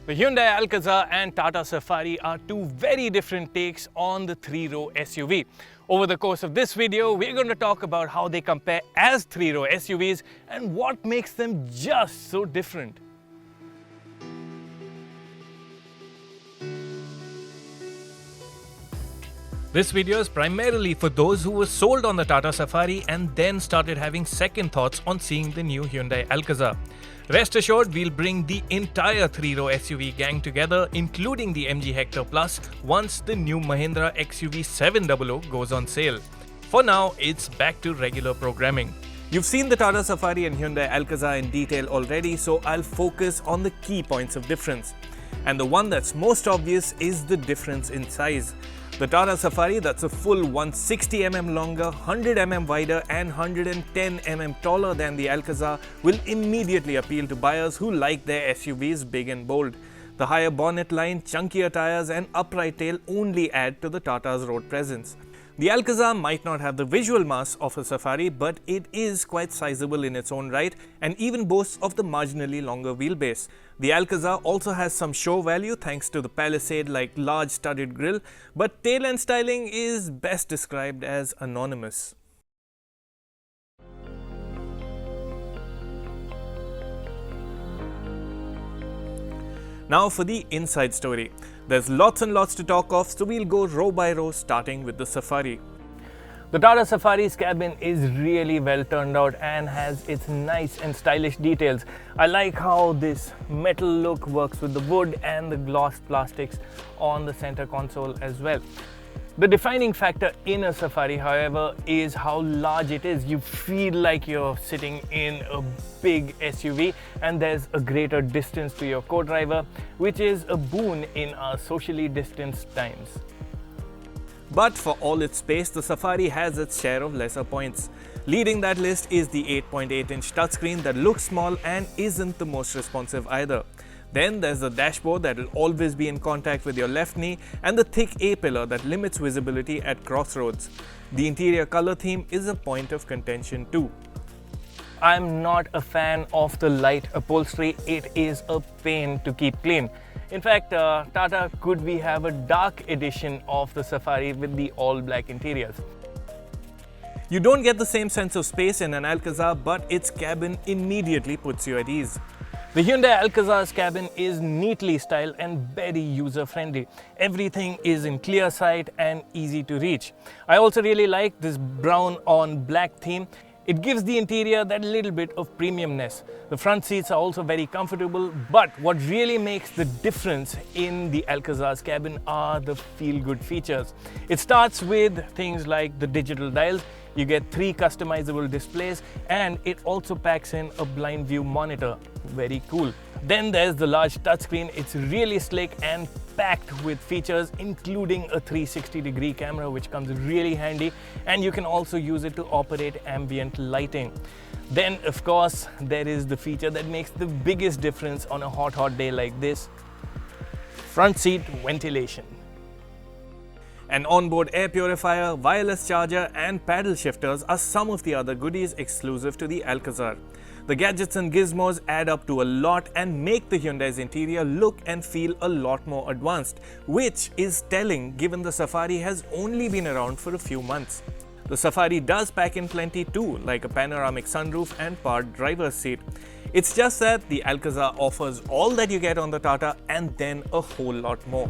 The Hyundai Alcazar and Tata Safari are two very different takes on the three-row SUV. Over the course of this video, we're going to talk about how they compare as three-row SUVs and what makes them just so different. This video is primarily for those who were sold on the Tata Safari and then started having second thoughts on seeing the new Hyundai Alcazar. Rest assured, we'll bring the entire three-row SUV gang together, including the MG Hector Plus, once the new Mahindra XUV 700 goes on sale. For now, it's back to regular programming. You've seen the Tata Safari and Hyundai Alcazar in detail already, so I'll focus on the key points of difference. And the one that's most obvious is the difference in size. The Tata Safari, that's a full 160mm longer, 100mm wider and 110mm taller than the Alcazar, will immediately appeal to buyers who like their SUVs big and bold. The higher bonnet line, chunkier tires and upright tail only add to the Tata's road presence. The Alcazar might not have the visual mass of a Safari, but it is quite sizable in its own right and even boasts of the marginally longer wheelbase. The Alcazar also has some show value thanks to the Palisade-like large studded grille, but tail end styling is best described as anonymous. Now for the inside story. There's lots and lots to talk of, so we'll go row by row, starting with the Safari. The Tata Safari's cabin is really well turned out and has its nice and stylish details. I like how this metal look works with the wood and the gloss plastics on the center console as well. The defining factor in a Safari, however, is how large it is. You feel like you're sitting in a big SUV and there's a greater distance to your co-driver, which is a boon in our socially distanced times. But for all its space, the Safari has its share of lesser points. Leading that list is the 8.8-inch touchscreen that looks small and isn't the most responsive either. Then there's the dashboard that will always be in contact with your left knee and the thick A-pillar that limits visibility at crossroads. The interior color theme is a point of contention too. I'm not a fan of the light upholstery. It is a pain to keep clean. In fact, Tata, could we have a dark edition of the Safari with the all-black interiors? You don't get the same sense of space in an Alcazar, but its cabin immediately puts you at ease. The Hyundai Alcazar's cabin is neatly styled and very user-friendly. Everything is in clear sight and easy to reach. I also really like this brown on black theme. It gives the interior that little bit of premiumness. The front seats are also very comfortable, but what really makes the difference in the Alcazar's cabin are the feel-good features. It starts with things like the digital dials. You get 3 customizable displays and it also packs in a blind view monitor. Very cool. Then there's the large touchscreen. It's really slick and packed with features, including a 360-degree camera, which comes really handy, and you can also use it to operate ambient lighting. Then, of course, there is the feature that makes the biggest difference on a hot day like this: front seat ventilation. An onboard air purifier, wireless charger and paddle shifters are some of the other goodies exclusive to the Alcazar. The gadgets and gizmos add up to a lot and make the Hyundai's interior look and feel a lot more advanced, which is telling given the Safari has only been around for a few months. The Safari does pack in plenty too, like a panoramic sunroof and powered driver's seat. It's just that the Alcazar offers all that you get on the Tata and then a whole lot more.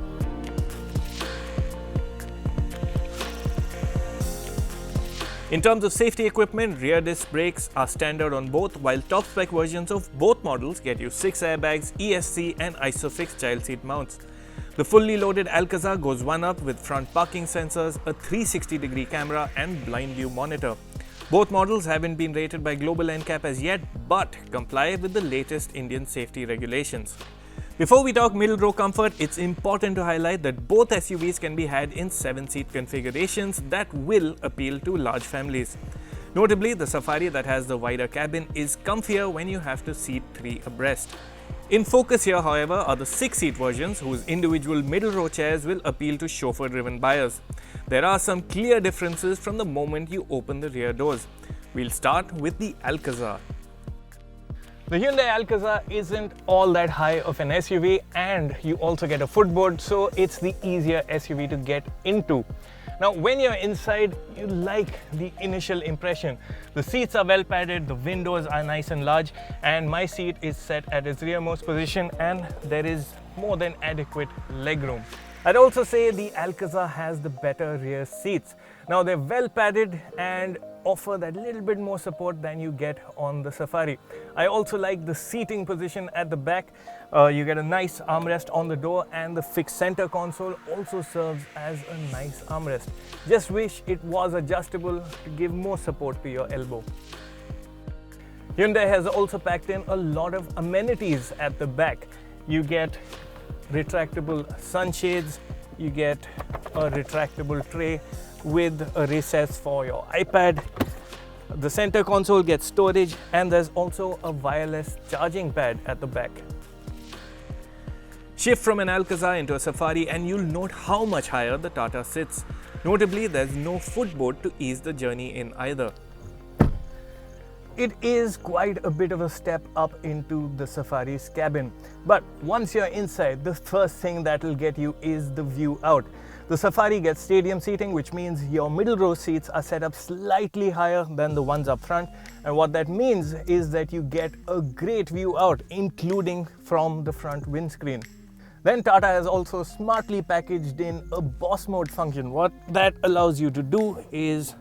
In terms of safety equipment, rear disc brakes are standard on both, while top spec versions of both models get you 6 airbags, ESC and ISOFIX child seat mounts. The fully loaded Alcazar goes one up with front parking sensors, a 360-degree camera and blind view monitor. Both models haven't been rated by Global NCAP as yet, but comply with the latest Indian safety regulations. Before we talk middle row comfort, it's important to highlight that both SUVs can be had in 7-seat configurations that will appeal to large families. Notably, the Safari that has the wider cabin is comfier when you have to seat 3 abreast. In focus here, however, are the 6-seat versions whose individual middle row chairs will appeal to chauffeur-driven buyers. There are some clear differences from the moment you open the rear doors. We'll start with the Alcazar. The Hyundai Alcazar isn't all that high of an SUV, and you also get a footboard, so it's the easier SUV to get into. Now, when you're inside, you like the initial impression. The seats are well padded, the windows are nice and large, and my seat is set at its rearmost position, and there is more than adequate legroom. I'd also say the Alcazar has the better rear seats. Now, they're well padded and offer that little bit more support than you get on the Safari. I also like the seating position at the back. You get a nice armrest on the door, and the fixed center console also serves as a nice armrest. Just wish it was adjustable to give more support to your elbow. Hyundai has also packed in a lot of amenities at the back. You get retractable sunshades, you get a retractable tray with a recess for your iPad. The center console gets storage, and there's also a wireless charging pad at the back. Shift from an Alcazar into a Safari and you'll note how much higher the Tata sits. Notably, there's no footboard to ease the journey in either. It is quite a bit of a step up into the Safari's cabin, but once you're inside, the first thing that will get you is the view out. The Safari gets stadium seating, which means your middle row seats are set up slightly higher than the ones up front, and what that means is that you get a great view out, including from the front windscreen. Then Tata has also smartly packaged in a boss mode function. What that allows you to do is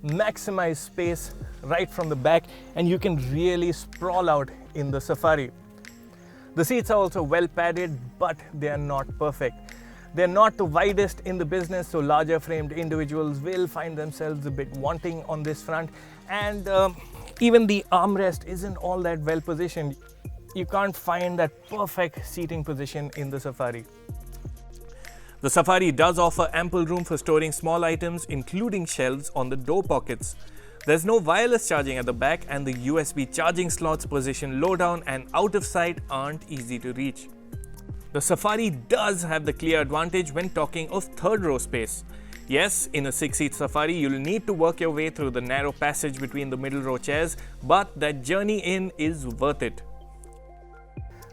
maximize space right from the back, and you can really sprawl out in the Safari. The seats are also well padded, but they are not perfect. They're not the widest in the business, so larger framed individuals will find themselves a bit wanting on this front, and even the armrest isn't all that well positioned. You can't find that perfect seating position in the Safari. The Safari does offer ample room for storing small items, including shelves on the door pockets. There's no wireless charging at the back, and the USB charging slots positioned low down and out of sight aren't easy to reach. The Safari does have the clear advantage when talking of third row space. Yes, in a 6-seat Safari, you'll need to work your way through the narrow passage between the middle row chairs, but that journey in is worth it.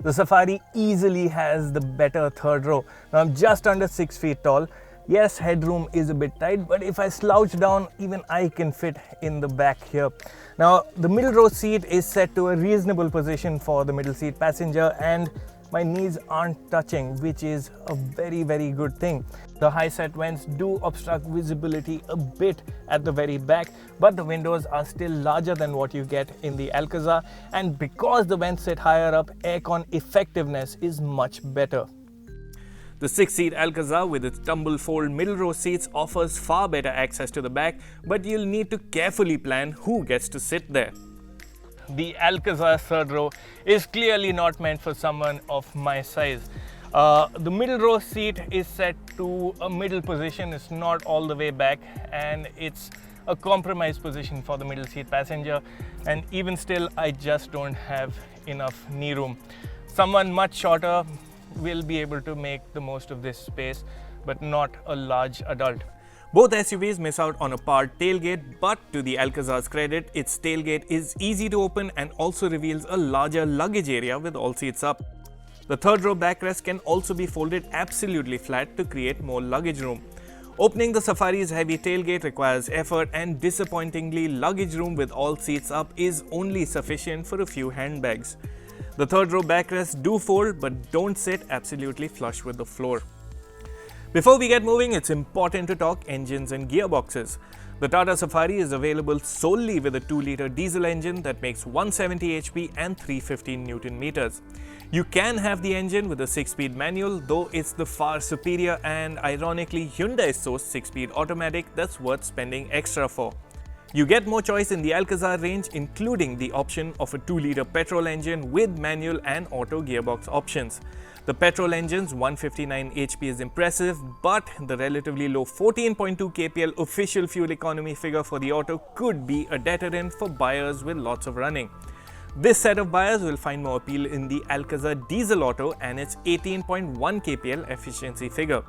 The Safari easily has the better third row. Now, I'm just under 6 feet tall. Yes, headroom is a bit tight, but if I slouch down, even I can fit in the back here. Now, the middle row seat is set to a reasonable position for the middle seat passenger, and my knees aren't touching, which is a very, very good thing. The high set vents do obstruct visibility a bit at the very back, but the windows are still larger than what you get in the Alcazar, and because the vents sit higher up, aircon effectiveness is much better. The 6-seat Alcazar with its tumble fold middle row seats offers far better access to the back, but you'll need to carefully plan who gets to sit there. The Alcazar third row is clearly not meant for someone of my size. The middle row seat is set to a middle position. It's not all the way back, and it's a compromised position for the middle seat passenger, and even still I just don't have enough knee room. Someone much shorter will be able to make the most of this space, but not a large adult. Both SUVs miss out on a powered tailgate, but to the Alcazar's credit, its tailgate is easy to open and also reveals a larger luggage area with all seats up. The third row backrest can also be folded absolutely flat to create more luggage room. Opening the Safari's heavy tailgate requires effort, and disappointingly, luggage room with all seats up is only sufficient for a few handbags. The third row backrests do fold, but don't sit absolutely flush with the floor. Before we get moving, it's important to talk engines and gearboxes. The Tata Safari is available solely with a 2-liter diesel engine that makes 170 HP and 315 Newton meters. You can have the engine with a 6-speed manual, though it's the far superior and ironically Hyundai sourced 6-speed automatic that's worth spending extra for. You get more choice in the Alcazar range, including the option of a 2-liter petrol engine with manual and auto gearbox options. The petrol engine's 159 HP is impressive, but the relatively low 14.2 kpl official fuel economy figure for the auto could be a deterrent for buyers with lots of running. This set of buyers will find more appeal in the Alcazar diesel auto and its 18.1 kpl efficiency figure.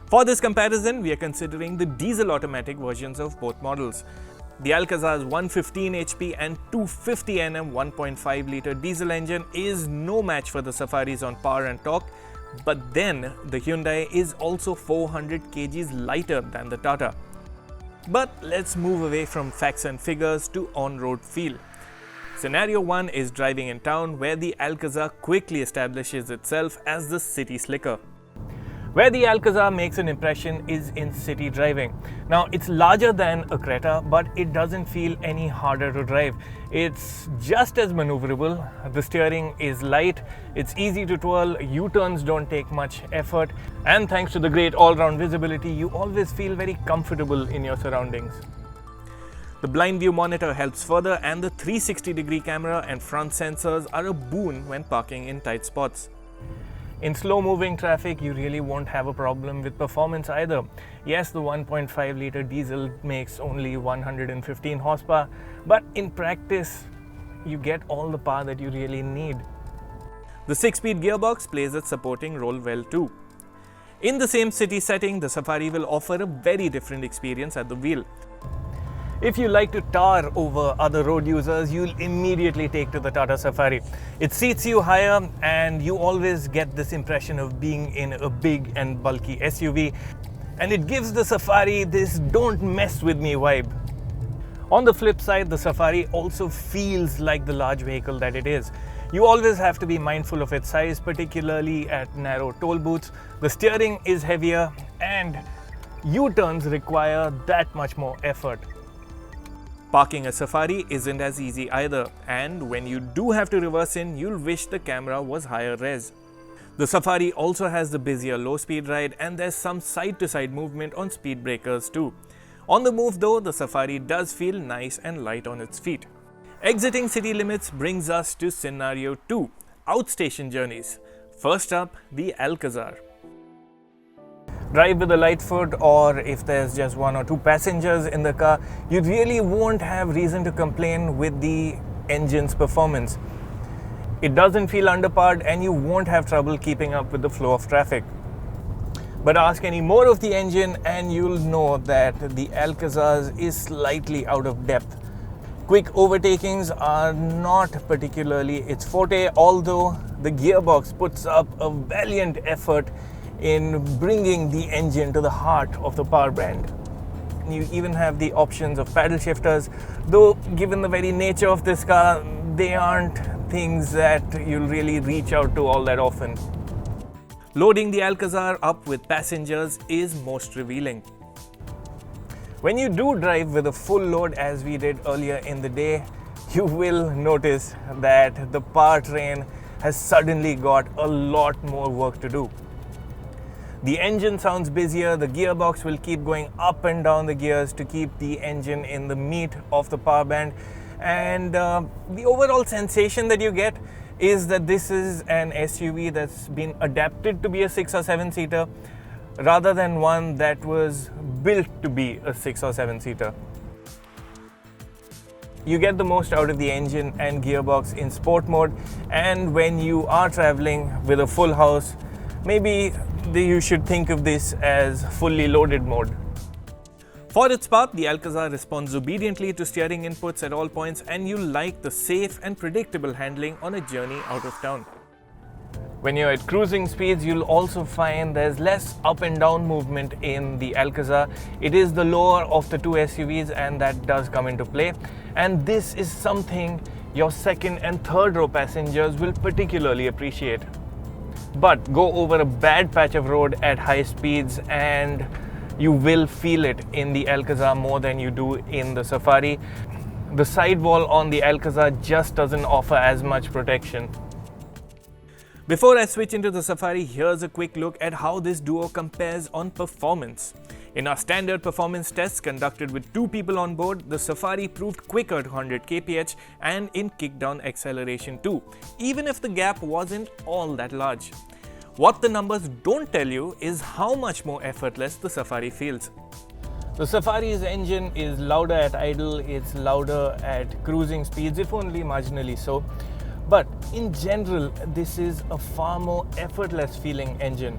For this comparison, we are considering the diesel automatic versions of both models. The Alcazar's 115 HP and 250 Nm 1.5 litre diesel engine is no match for the Safaris on power and torque, but then the Hyundai is also 400 kgs lighter than the Tata. But let's move away from facts and figures to on-road feel. Scenario 1 is driving in town, where the Alcazar quickly establishes itself as the city slicker. Where the Alcazar makes an impression is in city driving. Now, it's larger than a Creta, but it doesn't feel any harder to drive. It's just as maneuverable. The steering is light, it's easy to twirl, U-turns don't take much effort, and thanks to the great all-round visibility, you always feel very comfortable in your surroundings. The blind view monitor helps further, and the 360-degree camera and front sensors are a boon when parking in tight spots. In slow-moving traffic, you really won't have a problem with performance either. Yes, the 1.5 litre diesel makes only 115 horsepower, but in practice, you get all the power that you really need. The 6-speed gearbox plays its supporting role well too. In the same city setting, the Safari will offer a very different experience at the wheel. If you like to tower over other road users, you'll immediately take to the Tata Safari. It seats you higher, and you always get this impression of being in a big and bulky SUV. And it gives the Safari this "don't mess with me" vibe. On the flip side, the Safari also feels like the large vehicle that it is. You always have to be mindful of its size, particularly at narrow toll booths. The steering is heavier, and U-turns require that much more effort. Parking a Safari isn't as easy either, and when you do have to reverse in, you'll wish the camera was higher res. The Safari also has the busier low-speed ride, and there's some side-to-side movement on speed breakers too. On the move though, the Safari does feel nice and light on its feet. Exiting city limits brings us to Scenario 2, outstation journeys. First up, the Alcazar. Drive with a light foot, or if there's just 1 or 2 passengers in the car, you really won't have reason to complain with the engine's performance. It doesn't feel underpowered, and you won't have trouble keeping up with the flow of traffic. But ask any more of the engine and you'll know that the Alcazar is slightly out of depth. Quick overtakings are not particularly its forte, although the gearbox puts up a valiant effort in bringing the engine to the heart of the power band. You even have the options of paddle shifters, though given the very nature of this car, they aren't things that you'll really reach out to all that often. Loading the Alcazar up with passengers is most revealing. When you do drive with a full load as we did earlier in the day, you will notice that the powertrain has suddenly got a lot more work to do. The engine sounds busier, the gearbox will keep going up and down the gears to keep the engine in the meat of the power band, and the overall sensation that you get is that this is an SUV that's been adapted to be a 6 or 7 seater rather than one that was built to be a 6 or 7 seater. You get the most out of the engine and gearbox in sport mode, and when you are traveling with a full house, maybe you should think of this as fully loaded mode. For its part, the Alcazar responds obediently to steering inputs at all points, and you'll like the safe and predictable handling on a journey out of town. When you're at cruising speeds, you'll also find there's less up and down movement in the Alcazar. It is the lower of the two SUVs, and that does come into play. And this is something your second and third row passengers will particularly appreciate. But go over a bad patch of road at high speeds and you will feel it in the Alcazar more than you do in the Safari. The sidewall on the Alcazar just doesn't offer as much protection. Before I switch into the Safari, here's a quick look at how this duo compares on performance. In our standard performance tests conducted with 2 people on board, the Safari proved quicker to 100 kph and in kickdown acceleration too, even if the gap wasn't all that large. What the numbers don't tell you is how much more effortless the Safari feels. The Safari's engine is louder at idle, it's louder at cruising speeds, if only marginally so. But in general, this is a far more effortless feeling engine.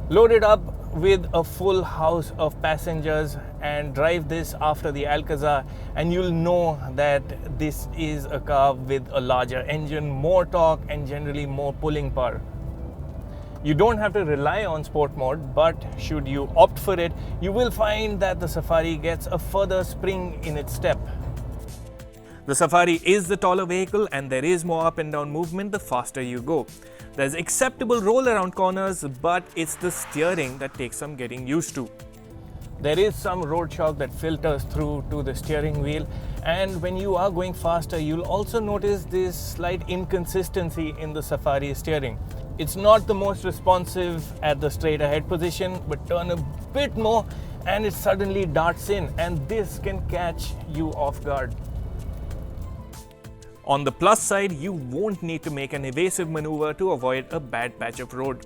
Loaded up, with a full house of passengers and drive this after the Alcazar, and you'll know that this is a car with a larger engine, more torque, and generally more pulling power. You don't have to rely on sport mode, but should you opt for it, you will find that the Safari gets a further spring in its step. The Safari is the taller vehicle and there is more up and down movement the faster you go. There's acceptable roll around corners, but it's the steering that takes some getting used to. There is some road shock that filters through to the steering wheel, and when you are going faster, you'll also notice this slight inconsistency in the Safari steering. It's not the most responsive at the straight ahead position, but turn a bit more and it suddenly darts in, and this can catch you off guard. On the plus side, you won't need to make an evasive maneuver to avoid a bad patch of road.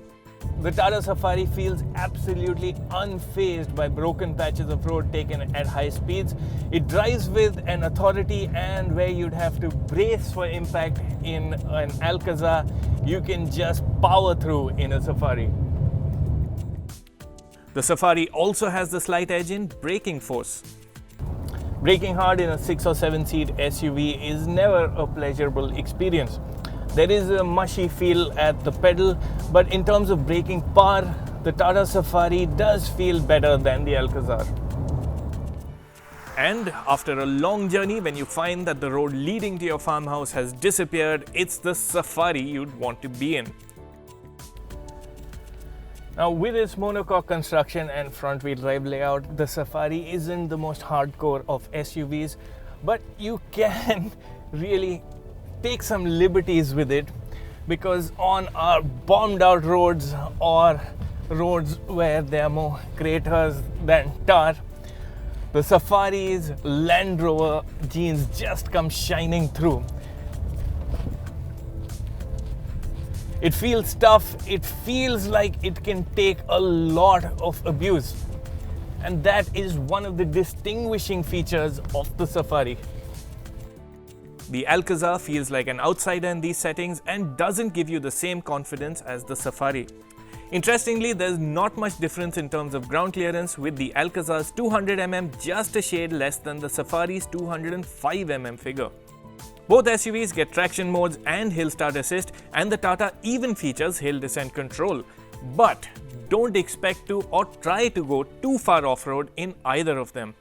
The Tata Safari feels absolutely unfazed by broken patches of road taken at high speeds. It drives with an authority, and where you'd have to brace for impact in an Alcazar, you can just power through in a Safari. The Safari also has the slight edge in braking force. Braking hard in a 6 or 7 seat SUV is never a pleasurable experience. There is a mushy feel at the pedal, but in terms of braking power, the Tata Safari does feel better than the Alcazar. And after a long journey, when you find that the road leading to your farmhouse has disappeared, it's the Safari you'd want to be in. Now, with its monocoque construction and front-wheel drive layout, the Safari isn't the most hardcore of SUVs, but you can really take some liberties with it, because on our bombed-out roads or roads where there are more craters than tar, the Safari's Land Rover genes just come shining through. It feels tough, it feels like it can take a lot of abuse. And that is one of the distinguishing features of the Safari. The Alcazar feels like an outsider in these settings and doesn't give you the same confidence as the Safari. Interestingly, there's not much difference in terms of ground clearance, with the Alcazar's 200mm just a shade less than the Safari's 205mm figure. Both SUVs get traction modes and hill start assist, and the Tata even features hill descent control. But don't expect to or try to go too far off-road in either of them.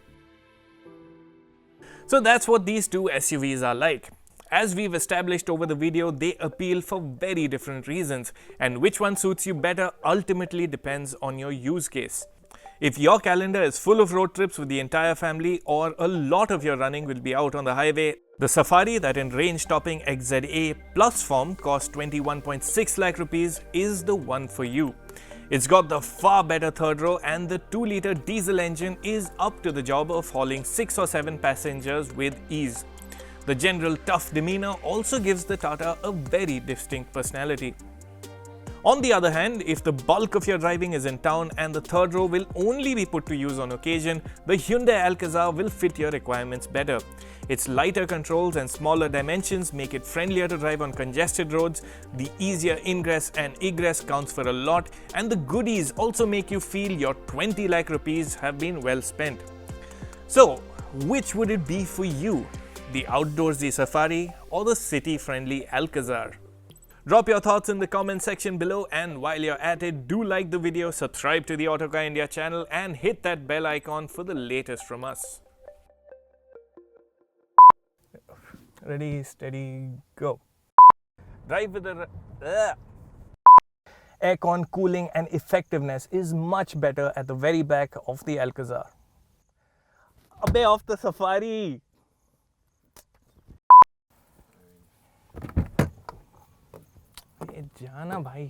So that's what these two SUVs are like. As we've established over the video, they appeal for very different reasons, and which one suits you better ultimately depends on your use case. If your calendar is full of road trips with the entire family, or a lot of your running will be out on the highway, the Safari, that in range-topping XZA Plus form costs 21.6 lakh rupees, is the one for you. It's got the far better third row, and the 2-litre diesel engine is up to the job of hauling 6 or 7 passengers with ease. The general tough demeanour also gives the Tata a very distinct personality. On the other hand, if the bulk of your driving is in town and the third row will only be put to use on occasion, the Hyundai Alcazar will fit your requirements better. Its lighter controls and smaller dimensions make it friendlier to drive on congested roads, the easier ingress and egress counts for a lot, and the goodies also make you feel your 20 lakh rupees have been well spent. So, which would it be for you? The outdoorsy Safari or the city-friendly Alcazar? Drop your thoughts in the comment section below, and while you're at it, do like the video, subscribe to the Autocar India channel and hit that bell icon for the latest from us. Ready, steady, go. Drive with the aircon cooling and effectiveness is much better at the very back of the Alcazar. Abbe, off the Safari! जाना भाई